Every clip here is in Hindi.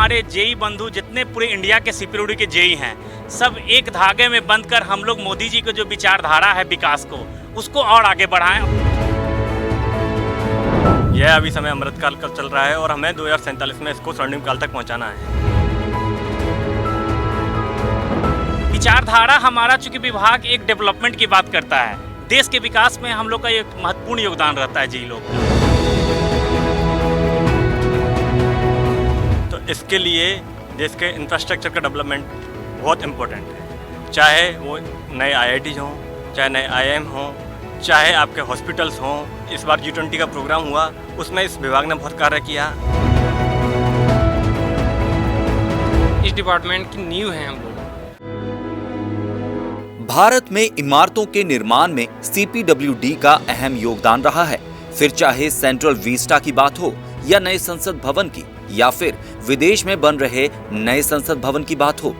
हमारे जेई बंधु जितने पूरे इंडिया के सीपीडब्ल्यूडी के जेई हैं, सब एक धागे में बंध कर हम लोग मोदी जी को जो विचारधारा है विकास को, उसको और आगे बढ़ाएं। यह अभी समय अमृतकाल का चल रहा है और हमें 2047 में इसको स्वर्णिम काल तक पहुंचाना है। विचारधारा हमारा चूंकि विभाग एक डेवलपमेंट की बात करता है, देश के विकास में हम लोग का एक महत्वपूर्ण योगदान रहता है जी लोग का। तो इसके लिए देश के इंफ्रास्ट्रक्चर का डेवलपमेंट बहुत इम्पोर्टेंट है, चाहे वो नए IITs हों, चाहे नए IIM हों, चाहे आपके हॉस्पिटल्स हों। इस बार G20 का प्रोग्राम हुआ, उसमें इस विभाग ने बहुत कार्य किया। इस डिपार्टमेंट की नींव है हम लोग। भारत में इमारतों के निर्माण में CPWD का अहम योगदान रहा है। फिर चाहे सेंट्रल विस्टा की बात हो या नए संसद भवन की, या फिर विदेश में बन रहे नए संसद भवन की बात हो,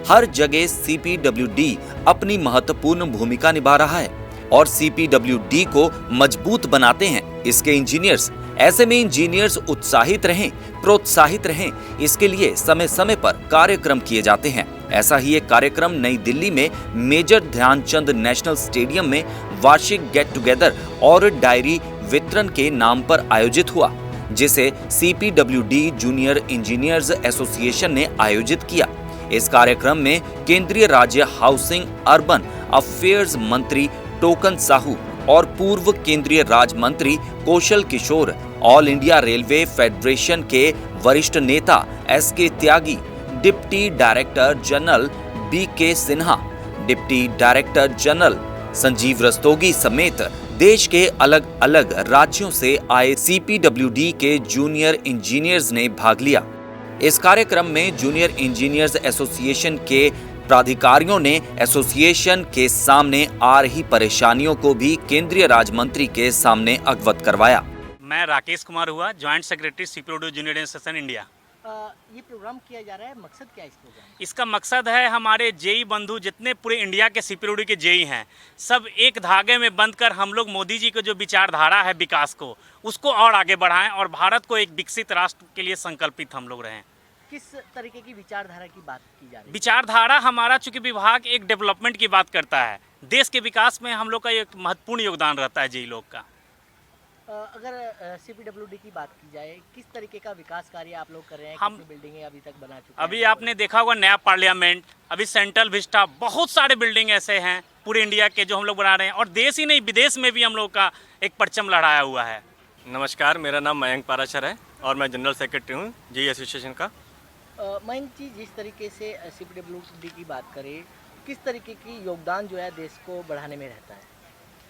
हर जगह CPWD अपनी महत्वपूर्ण भूमिका निभा रहा है और CPWD को मजबूत बनाते हैं इसके इंजीनियर्स। ऐसे में इंजीनियर्स उत्साहित रहें, प्रोत्साहित रहें, इसके लिए समय समय पर कार्यक्रम किए जाते हैं। ऐसा ही एक कार्यक्रम नई दिल्ली में मेजर ध्यानचंद नेशनल स्टेडियम में वार्षिक गेट टुगेदर और डायरी वितरण के नाम पर आयोजित हुआ, जिसे CPWD जूनियर इंजीनियर्स एसोसिएशन ने आयोजित किया। इस कार्यक्रम में केंद्रीय राज्य हाउसिंग अर्बन अफेयर्स मंत्री टोकन साहू और पूर्व केंद्रीय राज्य मंत्री Kaushal Kishore, all India railway federation के वरिष्ठ नेता SK Tyagi, deputy director general BK Sinha, deputy director general Sanjeev Rastogi समेत देश के अलग अलग राज्यों से आए CPWD के जूनियर इंजीनियर्स ने भाग लिया। इस कार्यक्रम में जूनियर इंजीनियर्स एसोसिएशन के प्राधिकारियों ने एसोसिएशन के सामने आ रही परेशानियों को भी केंद्रीय राज्य मंत्री के सामने अवगत करवाया। मैं राकेश कुमार हुआ, joint secretary CPWD junior association India. ये प्रोग्राम किया जा रहा है, मकसद क्या है इस प्रोग्राम? इसका मकसद है हमारे जेई बंधु जितने पूरे इंडिया के CPWD के जेई हैं, सब एक धागे में बंध कर हम लोग मोदी जी को जो विचारधारा है विकास को, उसको और आगे बढ़ाएं और भारत को एक विकसित राष्ट्र के लिए संकल्पित हम लोग रहें। किस तरीके की विचारधारा की बात की जा रही है? विचारधारा हमारा चूंकि विभाग एक डेवलपमेंट की बात करता है, देश के विकास में हम लोग का एक महत्वपूर्ण योगदान रहता है जेई लोग का। अगर CPWD की बात की जाए, किस तरीके का विकास कार्य आप लोग कर रहे हैं? हम कितनी बिल्डिंगें अभी तक बना चुके हैं? अभी आपने देखा होगा नया पार्लियामेंट, अभी सेंट्रल विस्टा, बहुत सारे बिल्डिंग ऐसे हैं पूरे इंडिया के जो हम लोग बना रहे हैं और देश ही नहीं विदेश में भी हम लोग का एक परचम लहराया हुआ है। नमस्कार, मेरा नाम मयंक पाराशर है और मैं जनरल सेक्रेटरी हूँ जेई एसोसिएशन का। मयंक जी, जिस तरीके से CPWD की बात करें, किस तरीके की योगदान जो है देश को बढ़ाने में रहता है?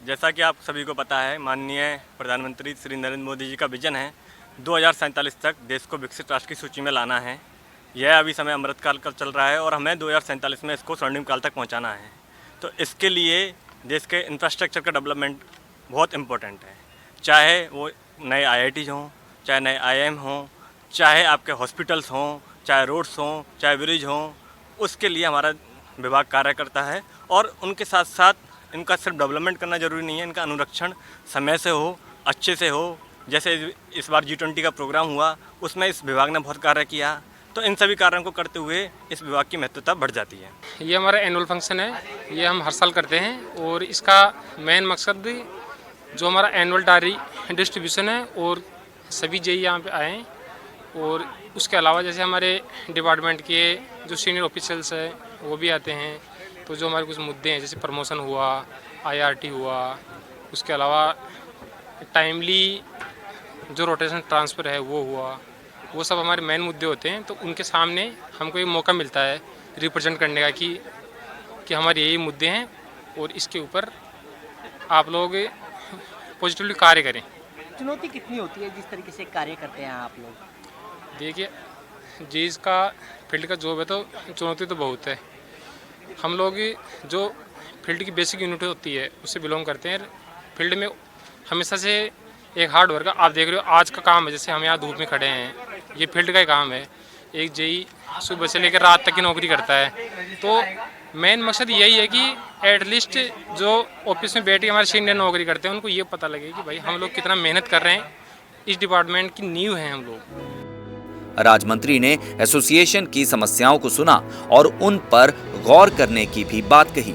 जैसा कि आप सभी को पता है, माननीय प्रधानमंत्री श्री नरेंद्र मोदी जी का विजन है 2047 तक देश को विकसित राष्ट्र की सूची में लाना है। यह अभी समय अमृतकाल का चल रहा है और हमें 2047 में इसको स्वर्णिम काल तक पहुंचाना है। तो इसके लिए देश के इंफ्रास्ट्रक्चर का डेवलपमेंट बहुत इम्पोर्टेंट है, चाहे वो नए IITs हों, चाहे नए IIM हों, चाहे आपके हॉस्पिटल्स हों, चाहे रोड्स हों, चाहे ब्रिज हों। उसके लिए हमारा विभाग कार्य करता है और उनके साथ साथ इनका सिर्फ डेवलपमेंट करना जरूरी नहीं है, इनका अनुरक्षण समय से हो, अच्छे से हो। जैसे इस बार G20 का प्रोग्राम हुआ, उसमें इस विभाग ने बहुत कार्य किया। तो इन सभी कार्यों को करते हुए इस विभाग की महत्वता बढ़ जाती है। ये हमारा एनुअल फंक्शन है, ये हम हर साल करते हैं और इसका मेन मकसद जो हमारा एनुअल डायरी डिस्ट्रीब्यूशन है और सभी जेई यहाँ पे आएँ। और उसके अलावा जैसे हमारे डिपार्टमेंट के जो सीनियर ऑफिशियल्स हैं वो भी आते हैं, तो जो हमारे कुछ मुद्दे हैं जैसे प्रमोशन हुआ, IRT हुआ, उसके अलावा टाइमली जो रोटेशन ट्रांसफ़र है वो हुआ, वो सब हमारे मेन मुद्दे होते हैं। तो उनके सामने हमको ये मौका मिलता है रिप्रेजेंट करने का कि हमारे यही मुद्दे हैं और इसके ऊपर आप लोग पॉजिटिवली कार्य करें। चुनौती कितनी होती है जिस तरीके से कार्य करते हैं आप लोग? देखिए, जिसका फील्ड का जॉब है तो चुनौती तो बहुत है। हम लोग जो फील्ड की बेसिक यूनिट होती है उससे बिलोंग करते हैं। फील्ड में हमेशा से एक हार्ड वर्क, आप देख रहे हो आज का काम है, जैसे हम यहाँ धूप में खड़े हैं, ये फील्ड का ही काम है। एक जेई सुबह से लेकर रात तक की नौकरी करता है। तो मेन मकसद यही है कि एटलीस्ट जो ऑफिस में बैठ के हमारे सीनियर नौकरी करते हैं उनको ये पता लगे कि भाई हम लोग कितना मेहनत कर रहे हैं। इस डिपार्टमेंट की नींव है हम लोग। राज्य मंत्री ने एसोसिएशन की समस्याओं को सुना और उन पर गौर करने की भी बात कही।